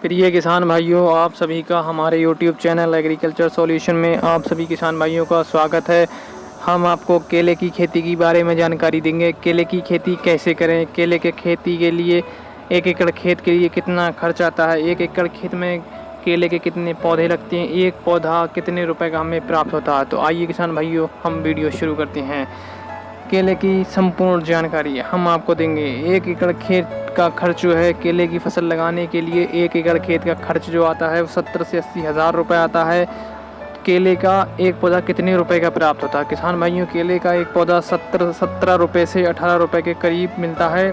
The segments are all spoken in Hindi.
प्रिय किसान भाइयों, आप सभी का हमारे YouTube चैनल एग्रीकल्चर सॉल्यूशन में आप सभी किसान भाइयों का स्वागत है। हम आपको केले की खेती के बारे में जानकारी देंगे। केले की खेती कैसे करें, केले के खेती के लिए 1 एकड़ खेत के लिए कितना खर्च आता है, 1 एकड़ खेत में केले के कितने पौधे लगते हैं, एक पौधा कितने रुपए का हमें प्राप्त होता है। तो आइए किसान भाइयों, हम वीडियो शुरू करते हैं। केले की संपूर्ण जानकारी हम आपको देंगे। 1 एकड़ खेत का खर्च जो है केले की फसल लगाने के लिए, 1 एकड़ खेत का खर्च जो आता है वो 70 से 80 हज़ार रुपये आता है। केले का एक पौधा कितने रुपए का प्राप्त होता है किसान भाइयों? केले का एक पौधा 17 रुपये से 18 रुपये के करीब मिलता है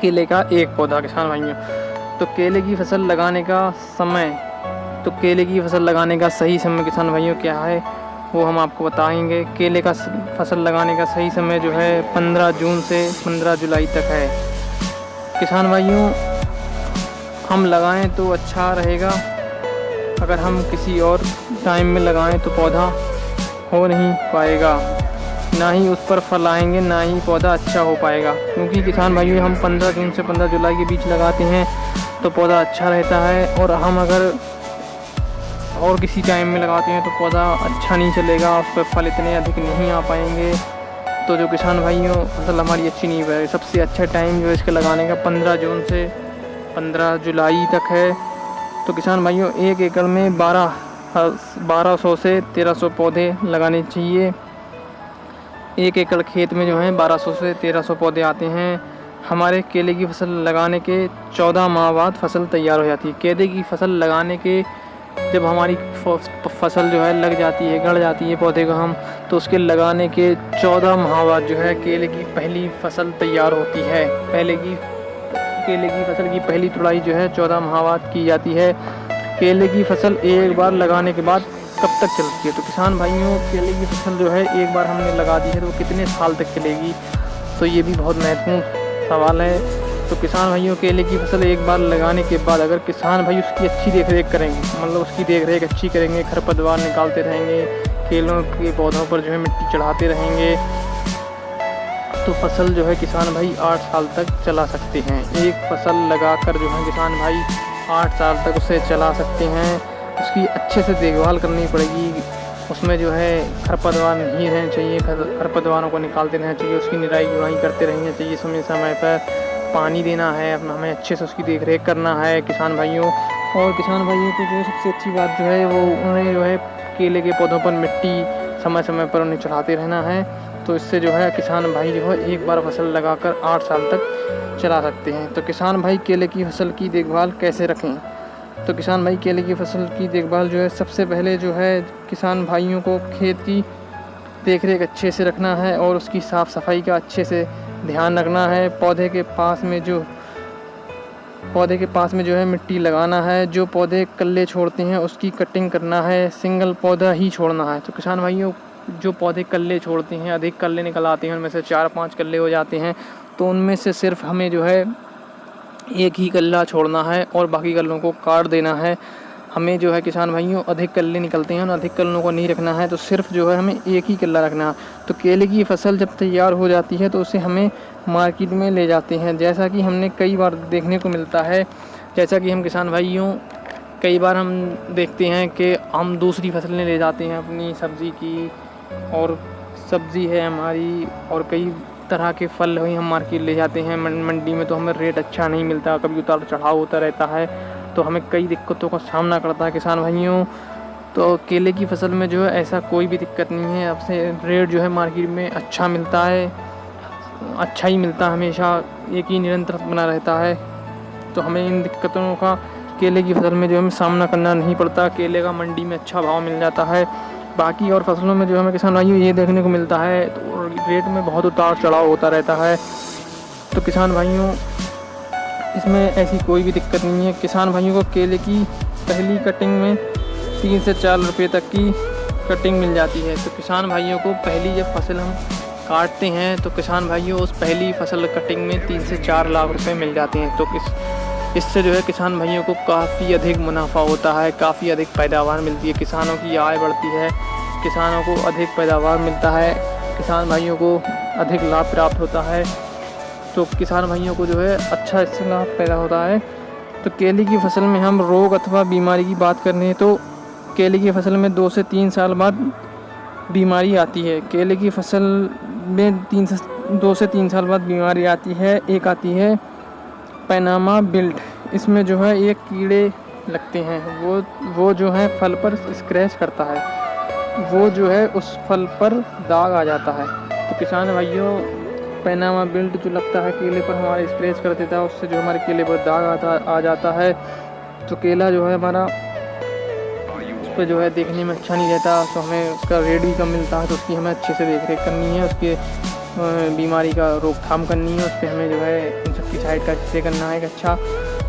केले का एक पौधा किसान भाइयों। तो केले की फसल लगाने का समय, तो केले की फसल लगाने का सही समय किसान भाइयों क्या है वो हम आपको बताएंगे। केले का फसल लगाने का सही समय जो है 15 जून से 15 जुलाई तक है किसान भाइयों। हम लगाएं तो अच्छा रहेगा, अगर हम किसी और टाइम में लगाएं तो पौधा हो नहीं पाएगा, ना ही उस पर फल आएंगे, ना ही पौधा अच्छा हो पाएगा। क्योंकि किसान भाइयों हम 15 जून से 15 जुलाई के बीच लगाते हैं तो पौधा अच्छा रहता है, और हम अगर और किसी टाइम में लगाते हैं तो पौधा अच्छा नहीं चलेगा, उस पर फल इतने अधिक नहीं आ पाएंगे। तो जो किसान भाइयों फसल हमारी अच्छी नहीं हुई। सबसे अच्छा टाइम जो है इसके लगाने का 15 जून से 15 जुलाई तक है। तो किसान भाइयों 1 एकड़ में 1200 से 1300 पौधे लगाने चाहिए। 1 एकड़ खेत में जो है 1200 से 1300 पौधे आते हैं। हमारे केले की फसल लगाने के 14 माह बाद फसल तैयार हो जाती है। केले की फसल लगाने के जब हमारी फसल जो है लग जाती है, गड़ जाती है पौधे को हम, तो उसके लगाने के 14 माह बाद जो है केले की पहली फसल तैयार होती है। केले की फसल की पहली तुड़ाई जो है 14 माह बाद की जाती है। केले की फसल एक बार लगाने के बाद कब तक चलती है? तो किसान भाइयों केले की फसल जो है एक बार हमने लगा दी है तो कितने साल तक चलेगी, तो ये भी बहुत महत्वपूर्ण सवाल है। तो किसान भाइयों केले की फसल एक बार लगाने के बाद अगर किसान भाई उसकी अच्छी देख रेख करेंगे, मतलब उसकी देख रेख अच्छी करेंगे, खरपतवार निकालते रहेंगे, केलों के पौधों पर जो है मिट्टी चढ़ाते रहेंगे, तो फसल जो है किसान भाई 8 साल तक चला सकते हैं। एक फसल लगाकर जो है किसान भाई 8 साल तक उसे चला सकते हैं। उसकी अच्छे से देखभाल करनी पड़ेगी, उसमें जो है खरपतवार नहीं रहने चाहिए, खरपतवारों को निकालते रहना चाहिए, उसकी निराई गुड़ाई करते रहना चाहिए, समय समय पर पानी देना है, अपना हमें अच्छे से उसकी देख रेख करना है किसान भाइयों। और किसान भाइयों को जो है सबसे अच्छी बात जो है वो उन्हें जो है केले के पौधों पर मिट्टी समय समय पर उन्हें चढ़ाते रहना है। तो इससे जो है किसान भाई जो है एक बार फसल लगाकर 8 साल तक चला सकते हैं। तो किसान भाई केले की फसल की देखभाल कैसे रखें? तो किसान भाई केले की फसल की देखभाल जो है सबसे पहले जो है किसान भाइयों को खेत की देख रेख अच्छे से रखना है और उसकी साफ़ सफाई का अच्छे से ध्यान रखना है। पौधे के पास में जो है मिट्टी लगाना है। जो पौधे कल्ले छोड़ते हैं उसकी कटिंग करना है, सिंगल पौधा ही छोड़ना है। तो किसान भाइयों जो पौधे कल्ले छोड़ते हैं, अधिक कल्ले निकल आते हैं, उनमें से 4-5 कल्ले हो जाते हैं, तो उनमें से सिर्फ हमें जो है एक ही कल्ला छोड़ना है और बाकी कल्लों को काट देना है। हमें जो है किसान भाइयों अधिक कल्ले निकलते हैं और अधिक कल्लों को नहीं रखना है, तो सिर्फ जो है हमें एक ही कल्ला रखना है। तो केले की फसल जब तैयार हो जाती है तो उसे हमें मार्केट में ले जाते हैं, जैसा कि हमने कई बार देखने को मिलता है। जैसा कि हम किसान भाइयों कई बार हम देखते हैं कि हम दूसरी फसलें ले जाते हैं अपनी सब्ज़ी की, और सब्ज़ी है हमारी और कई तरह के फल वही हम मार्केट ले जाते हैं मंडी में, तो हमें रेट अच्छा नहीं मिलता, कभी उतार चढ़ाव होता रहता है, तो हमें कई दिक्कतों का सामना करता है किसान भाइयों। तो केले की फसल में जो है ऐसा कोई भी दिक्कत नहीं है। अब से रेट जो है मार्केट में अच्छा मिलता है, अच्छा ही मिलता है, हमेशा एक ही निरंतर बना रहता है। तो हमें इन दिक्कतों का केले की फसल में जो हमें सामना करना नहीं पड़ता। केले का मंडी में अच्छा भाव मिल जाता है। बाकी और फसलों में जो हमें किसान भाइयों ये देखने को मिलता है तो रेट में बहुत उतार चढ़ाव होता रहता है। तो किसान भाइयों इसमें ऐसी कोई भी दिक्कत नहीं है। किसान भाइयों को केले की पहली कटिंग में 3 से 4 रुपये तक की कटिंग मिल जाती है। तो किसान भाइयों को पहली जब फसल हम काटते हैं तो किसान भाइयों उस पहली फसल कटिंग में 3 से 4 लाख रुपए मिल जाते हैं। तो इससे जो है किसान भाइयों को काफ़ी अधिक मुनाफा होता है, काफ़ी अधिक पैदावार मिलती है, किसानों की आय बढ़ती है, किसानों को अधिक पैदावार मिलता है, किसान भाइयों को अधिक लाभ प्राप्त होता है। तो किसान भाइयों को जो है अच्छा इससे लाभ पैदा होता है। तो केले की फसल में हम रोग अथवा बीमारी की बात करें तो केले की फसल में 2 से 3 साल बाद बीमारी आती है। केले की फसल में 2 से 3 साल बाद बीमारी आती है। एक आती है पैनामा विल्ट। इसमें जो है एक कीड़े लगते हैं, वो जो है फल पर स्क्रैच करता है, वो जो है उस फल पर दाग आ जाता है। तो किसान भाइयों, पैनामा विल्ट जो लगता है केले पर, हमारे स्क्रैच कर देता है, उससे जो हमारे केले पर दाग आ जाता है। तो केला जो है हमारा उस पर जो है देखने में अच्छा नहीं रहता, तो हमें उसका रेट भी कम मिलता है। तो उसकी हमें अच्छे से देख रेख करनी है, उसके बीमारी का रोकथाम करनी है, उस पर हमें जो है इंसेक्टिसाइड का स्प्रे करना है अच्छा।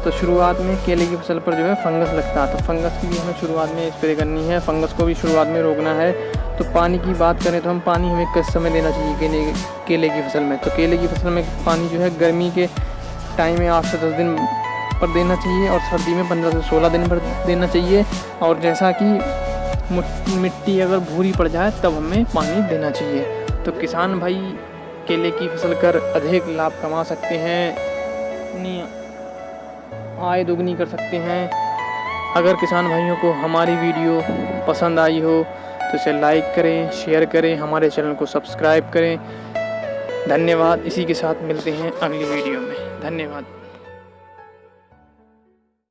तो शुरुआत में केले की फसल पर जो है फंगस लगता है, तो फंगस की भी हमें शुरुआत में स्प्रे करनी है, फंगस को भी शुरुआत में रोकना है। तो पानी की बात करें तो हम पानी हमें किस समय देना चाहिए केले की फसल में? तो केले की फसल में पानी जो है गर्मी के टाइम में 8 से 10 दिन पर देना चाहिए और सर्दी में 15 से 16 दिन पर देना चाहिए। और जैसा कि मिट्टी अगर भूरी पड़ जाए तब हमें पानी देना चाहिए। तो किसान भाई केले की फसल कर अधिक लाभ कमा सकते हैं, अपनी आय दोगुनी कर सकते हैं। अगर किसान भाइयों को हमारी वीडियो पसंद आई हो तो इसे लाइक करें, शेयर करें, हमारे चैनल को सब्सक्राइब करें। धन्यवाद। इसी के साथ मिलते हैं अगली वीडियो में। धन्यवाद।